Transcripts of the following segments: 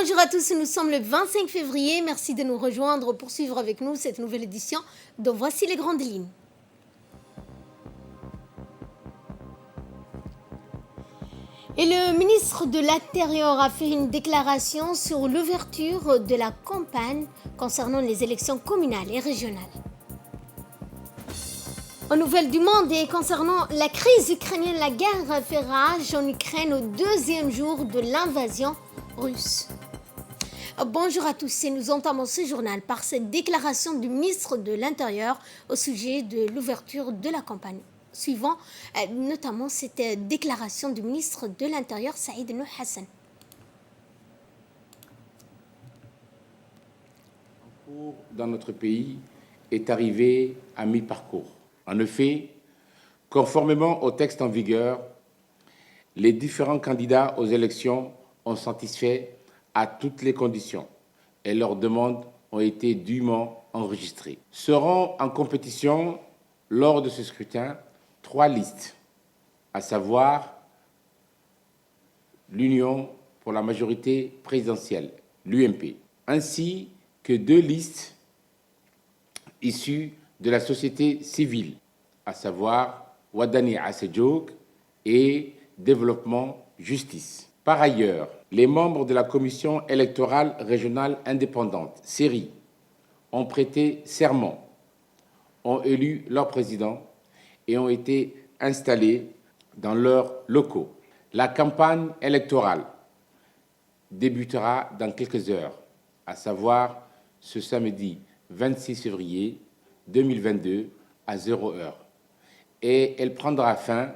Bonjour à tous, nous sommes le 25 février. Merci de nous rejoindre pour suivre avec nous cette nouvelle édition dont voici les grandes lignes. Et le ministre de l'Intérieur a fait une déclaration sur l'ouverture de la campagne concernant les élections communales et régionales. En nouvelles du monde et concernant la crise ukrainienne, la guerre fait rage en Ukraine au deuxième jour de l'invasion russe. Bonjour à tous et nous entamons ce journal par cette déclaration du ministre de l'Intérieur au sujet de l'ouverture de la campagne. Suivant notamment cette déclaration du ministre de l'Intérieur, Saïd Nouh Hassan. Dans notre pays est arrivé à mi-parcours. En effet, conformément au texte en vigueur, les différents candidats aux élections ont satisfait à toutes les conditions et leurs demandes ont été dûment enregistrées. Seront en compétition lors de ce scrutin 3 listes, à savoir l'Union pour la majorité présidentielle, l'UMP, ainsi que 2 listes issues de la société civile, à savoir Wadani Assedjouk et Développement Justice. Par ailleurs, les membres de la Commission électorale régionale indépendante, CERI, ont prêté serment, ont élu leur président et ont été installés dans leurs locaux. La campagne électorale débutera dans quelques heures, à savoir ce samedi 26 février 2022 à 0h. Et elle prendra fin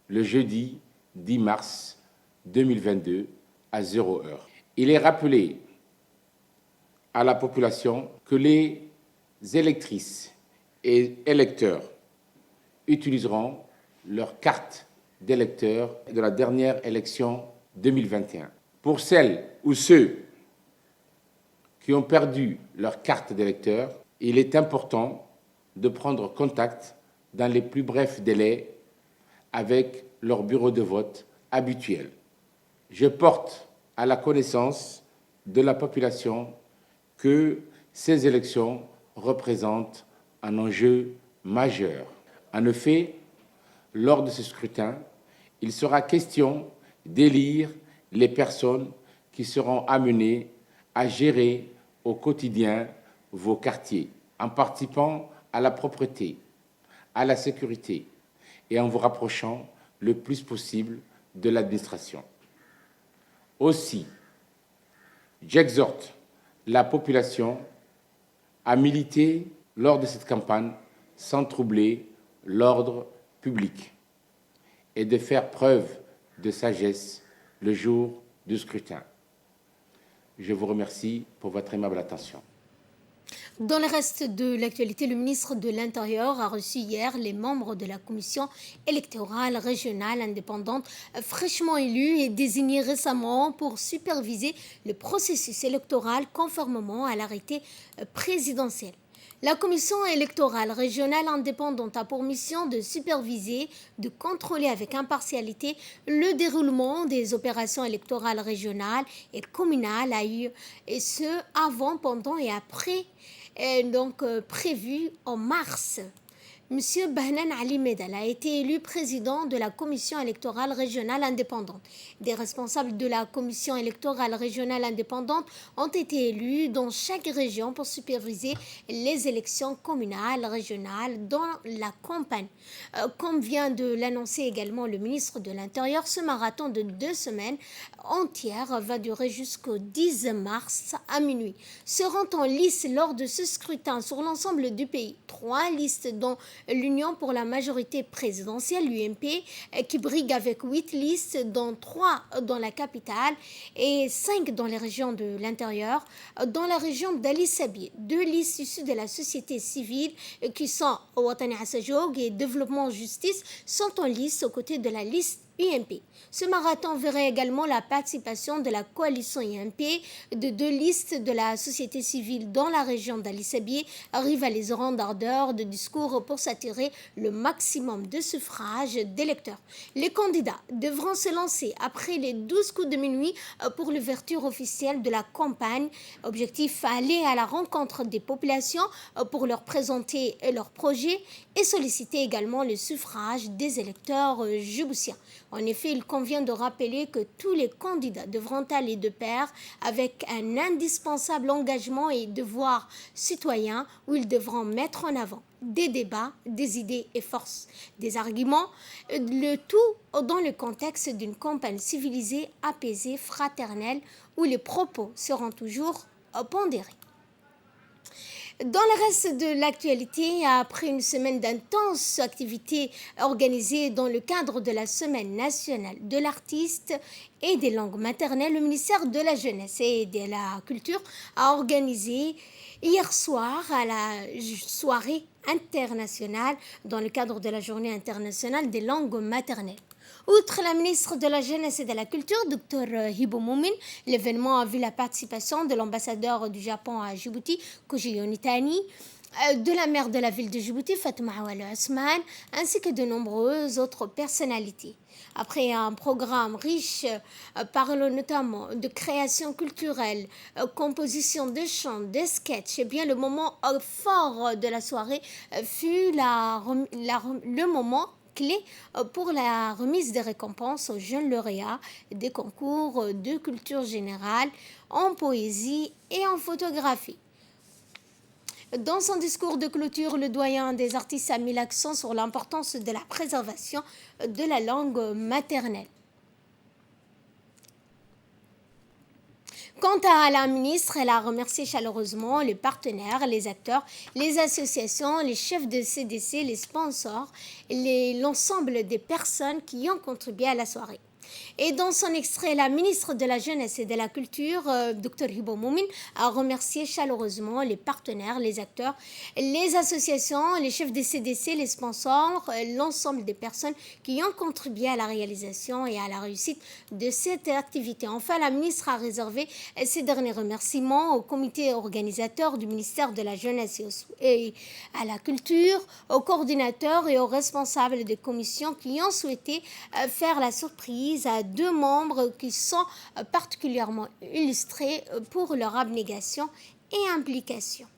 le jeudi 10 mars 2022 à 0h. Il est rappelé à la population que les électrices et électeurs utiliseront leur carte d'électeur de la dernière élection 2021. Pour celles ou ceux qui ont perdu leur carte d'électeur, il est important de prendre contact dans les plus brefs délais avec leur bureau de vote habituel. Je porte à la connaissance de la population que ces élections représentent un enjeu majeur. En effet, lors de ce scrutin, il sera question d'élire les personnes qui seront amenées à gérer au quotidien vos quartiers, en participant à la propreté, à la sécurité et en vous rapprochant le plus possible de l'administration. Aussi, j'exhorte la population à militer lors de cette campagne sans troubler l'ordre public et de faire preuve de sagesse le jour du scrutin. Je vous remercie pour votre aimable attention. Dans le reste de l'actualité, le ministre de l'Intérieur a reçu hier les membres de la commission électorale régionale indépendante fraîchement élus et désignés récemment pour superviser le processus électoral conformément à l'arrêté présidentiel. La commission électorale régionale indépendante a pour mission de superviser, de contrôler avec impartialité le déroulement des opérations électorales régionales et communales et ce avant, pendant et après prévu en mars. Monsieur Bahnan Ali Medal a été élu président de la commission électorale régionale indépendante. Des responsables de la commission électorale régionale indépendante ont été élus dans chaque région pour superviser les élections communales, régionales dans la campagne. Comme vient de l'annoncer également le ministre de l'Intérieur, ce marathon de 2 semaines entières va durer jusqu'au 10 mars à minuit. Seront en lice lors de ce scrutin sur l'ensemble du pays 3 listes dont l'Union pour la majorité présidentielle, l'UMP, qui brigue avec 8 listes, dont 3 dans la capitale et 5 dans les régions de l'intérieur. Dans la région d'Ali Sabi, 2 listes issues de la société civile qui sont Watani Assedjouk et Développement Justice sont en lice aux côtés de la liste UMP. Ce marathon verrait également la participation de la coalition UMP de 2 listes de la société civile dans la région d'Ali Sabieh, rivaliseront d'ardeur de discours pour s'attirer le maximum de suffrages d'électeurs. Les candidats devront se lancer après les 12 coups de minuit pour l'ouverture officielle de la campagne. Objectif, aller à la rencontre des populations pour leur présenter leurs projets et solliciter également le suffrage des électeurs djiboutiens. En effet, il convient de rappeler que tous les candidats devront aller de pair avec un indispensable engagement et devoir citoyen où ils devront mettre en avant des débats, des idées et forces, des arguments, le tout dans le contexte d'une campagne civilisée, apaisée, fraternelle, où les propos seront toujours pondérés. Dans le reste de l'actualité, après une semaine d'intenses activités organisées dans le cadre de la Semaine nationale de l'artiste et des langues maternelles, le ministère de la Jeunesse et de la Culture a organisé hier soir à la soirée internationale dans le cadre de la Journée internationale des langues maternelles. Outre la ministre de la Jeunesse et de la Culture, Dr Hibo Moumin, l'événement a vu la participation de l'ambassadeur du Japon à Djibouti, Koji Yonitani, de la maire de la ville de Djibouti, Fatma Awal Osman, ainsi que de nombreuses autres personnalités. Après un programme riche parlant notamment de création culturelle, composition de chants, de sketchs, eh bien le moment fort de la soirée fut le moment clé pour la remise des récompenses aux jeunes lauréats des concours de culture générale en poésie et en photographie. Dans son discours de clôture, le doyen des artistes a mis l'accent sur l'importance de la préservation de la langue maternelle. Quant à la ministre, elle a remercié chaleureusement les partenaires, les acteurs, les associations, les chefs de CDC, les sponsors, l'ensemble des personnes qui ont contribué à la soirée. Et dans son extrait, la ministre de la Jeunesse et de la Culture, Dr Hibo Moumin, a remercié chaleureusement les partenaires, les acteurs, les associations, les chefs des CDC, les sponsors, l'ensemble des personnes qui ont contribué à la réalisation et à la réussite de cette activité. Enfin, la ministre a réservé ces derniers remerciements au comité organisateur du ministère de la Jeunesse et à la Culture, aux coordinateurs et aux responsables des commissions qui ont souhaité faire la surprise à 2 membres qui sont particulièrement illustrés pour leur abnégation et implication.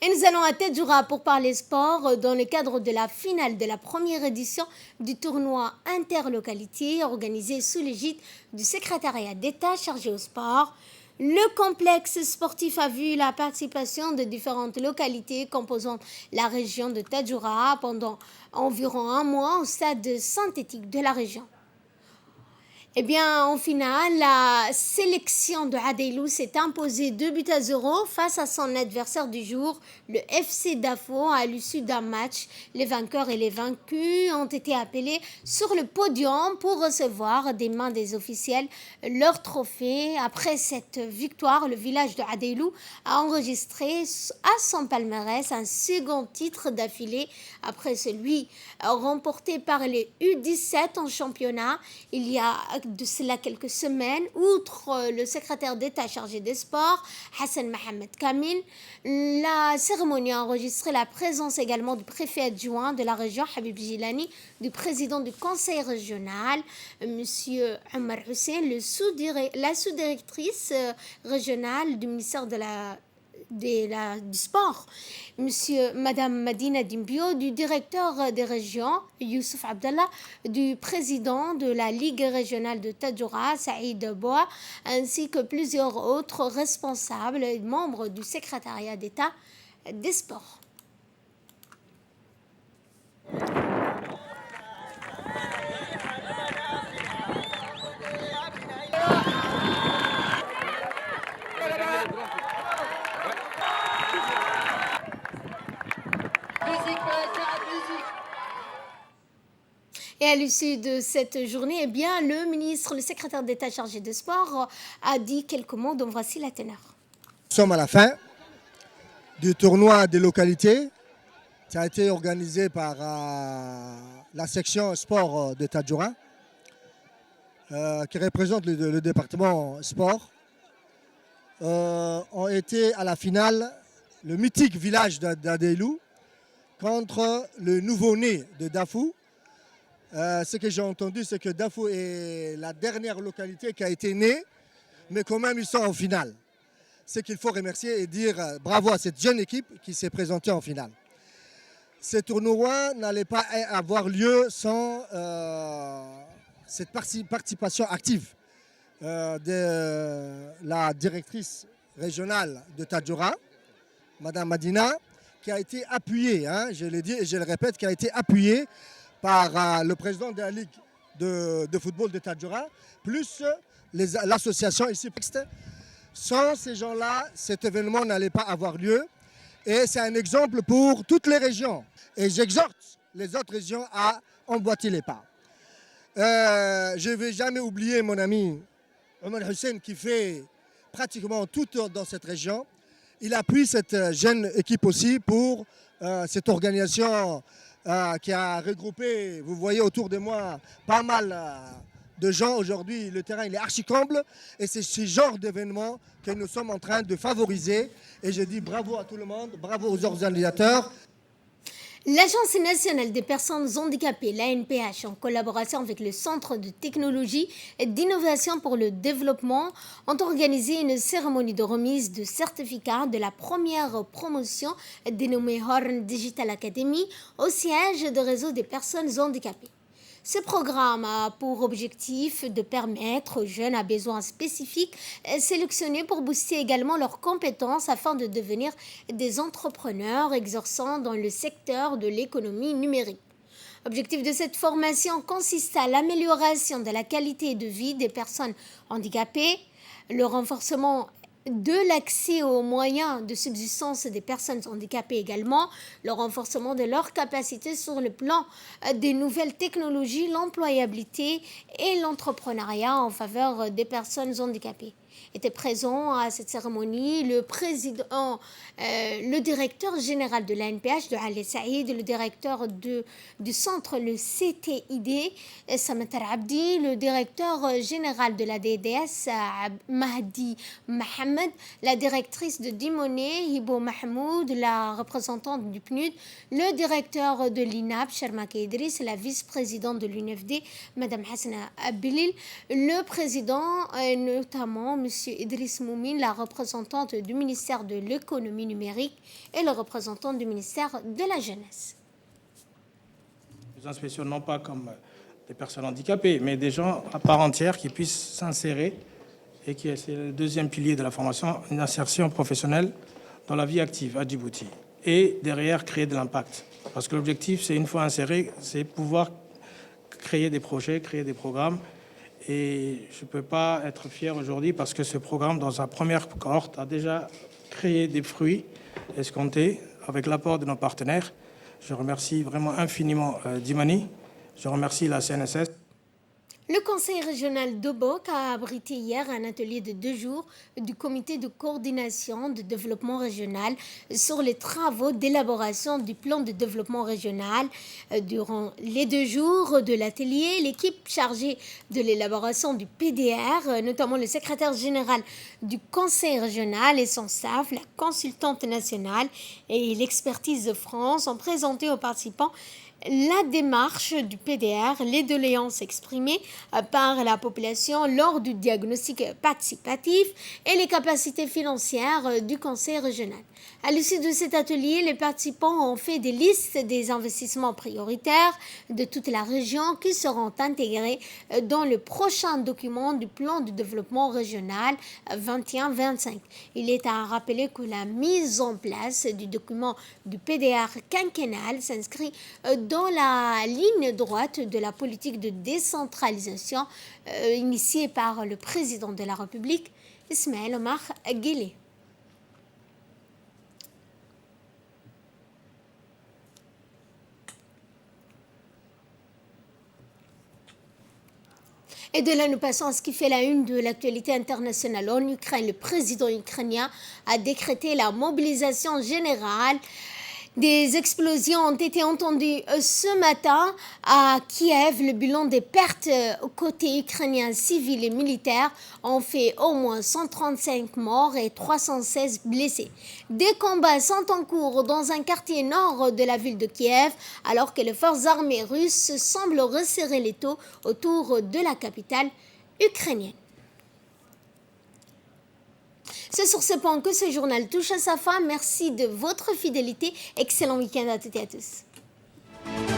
Et nous allons à Tadjoura pour parler sport dans le cadre de la finale de la première édition du tournoi interlocalité organisé sous l'égide du secrétariat d'État chargé au sport. Le complexe sportif a vu la participation de différentes localités composant la région de Tadjoura pendant environ un mois au stade synthétique de la région. Eh bien, en finale, la sélection de Adeilou s'est imposée 2-0 face à son adversaire du jour, le FC Dafo. À l'issue d'un match, les vainqueurs et les vaincus ont été appelés sur le podium pour recevoir des mains des officiels leur trophée. Après cette victoire, le village de Adeilou a enregistré à son palmarès un second titre d'affilée après celui remporté par les U17 en championnat il y a de cela quelques semaines. Outre le secrétaire d'État chargé des sports, Hassan Mohamed Kamil, la cérémonie a enregistré la présence également du préfet adjoint de la région, Habib Jilani, du président du conseil régional, monsieur Omar Hussein, la sous-directrice régionale du ministère du sport, Madame Madina Dimbio, du directeur des régions, Youssouf Abdallah, du président de la Ligue régionale de Tadjoura, Saïd Boa, ainsi que plusieurs autres responsables et membres du secrétariat d'État des sports. Et à l'issue de cette journée, eh bien, le secrétaire d'État chargé des sports a dit quelques mots dont voici la teneur. Nous sommes à la fin du tournoi des localités. Ça a été organisé par la section sport de Tadjoura, qui représente le département sport, ont été à la finale le mythique village d'Adeilou contre le nouveau-né de Dafou. Ce que j'ai entendu, c'est que Dafou est la dernière localité qui a été née, mais quand même ils sont en finale. C'est qu'il faut remercier et dire bravo à cette jeune équipe qui s'est présentée en finale. Ce tournoi n'allait pas avoir lieu sans cette participation active de la directrice régionale de Tadjoura, Madame Madina, qui a été appuyée, je l'ai dit et je le répète, qui a été appuyée par le président de la Ligue de football de Tadjoura, plus l'association ici. Sans ces gens-là, cet événement n'allait pas avoir lieu. Et c'est un exemple pour toutes les régions. Et j'exhorte les autres régions à emboîter les pas. Je ne vais jamais oublier mon ami Omar Hussein qui fait pratiquement tout dans cette région. Il appuie cette jeune équipe aussi pour cette organisation qui a regroupé, vous voyez autour de moi, pas mal de gens. Aujourd'hui, le terrain il est archi-comble et c'est ce genre d'événement que nous sommes en train de favoriser. Et je dis bravo à tout le monde, bravo aux organisateurs. L'Agence nationale des personnes handicapées, l'ANPH, en collaboration avec le Centre de technologie et d'innovation pour le développement, ont organisé une cérémonie de remise de certificats de la première promotion dénommée Horn Digital Academy au siège de réseau des personnes handicapées. Ce programme a pour objectif de permettre aux jeunes à besoins spécifiques sélectionnés pour booster également leurs compétences afin de devenir des entrepreneurs exerçant dans le secteur de l'économie numérique. L'objectif de cette formation consiste à l'amélioration de la qualité de vie des personnes handicapées, le renforcement de l'accès aux moyens de subsistance des personnes handicapées également, le renforcement de leurs capacités sur le plan des nouvelles technologies, l'employabilité et l'entrepreneuriat en faveur des personnes handicapées. Était présent à cette cérémonie le directeur général de l'ANPH, de Ali Saïd, le directeur du centre, le CTID, Samatar Abdi, le directeur général de la DDS, Mahdi Mohamed, la directrice de Dimoné, Hibo Mahmoud, la représentante du PNUD, le directeur de l'INAP, Sharmaka Idriss, la vice-présidente de l'UNFD, Madame Hassana Abdelil, le président, notamment M. Idriss Moumine, la représentante du ministère de l'économie numérique et le représentant du ministère de la jeunesse. Nous inspectionnons non pas comme des personnes handicapées, mais des gens à part entière qui puissent s'insérer et qui c'est le deuxième pilier de la formation, une insertion professionnelle dans la vie active à Djibouti. Et derrière, créer de l'impact. Parce que l'objectif, c'est une fois inséré, c'est pouvoir créer des projets, créer des programmes. Et je ne peux pas être fier aujourd'hui parce que ce programme, dans sa première cohorte, a déjà créé des fruits escomptés avec l'apport de nos partenaires. Je remercie vraiment infiniment Dimani. Je remercie la CNSS. Le conseil régional d'Obok a abrité hier un atelier de 2 jours du comité de coordination de développement régional sur les travaux d'élaboration du plan de développement régional. Durant les 2 jours de l'atelier, l'équipe chargée de l'élaboration du PDR, notamment le secrétaire général du conseil régional et son staff, la consultante nationale et l'expertise de France, ont présenté aux participants la démarche du PDR, les doléances exprimées par la population lors du diagnostic participatif et les capacités financières du conseil régional. À l'issue de cet atelier, les participants ont fait des listes des investissements prioritaires de toute la région qui seront intégrés dans le prochain document du plan de développement régional 21-25. Il est à rappeler que la mise en place du document du PDR quinquennal s'inscrit dans la ligne droite de la politique de décentralisation initiée par le président de la République, Ismaël Omar Guelleh. Et de là, nous passons à ce qui fait la une de l'actualité internationale. En Ukraine, le président ukrainien a décrété la mobilisation générale Des explosions ont été entendues ce matin à Kiev. Le bilan des pertes côté ukrainien civils et militaires ont fait au moins 135 morts et 316 blessés. Des combats sont en cours dans un quartier nord de la ville de Kiev, alors que les forces armées russes semblent resserrer les taux autour de la capitale ukrainienne. C'est sur ce point que ce journal touche à sa fin. Merci de votre fidélité. Excellent week-end à toutes et à tous.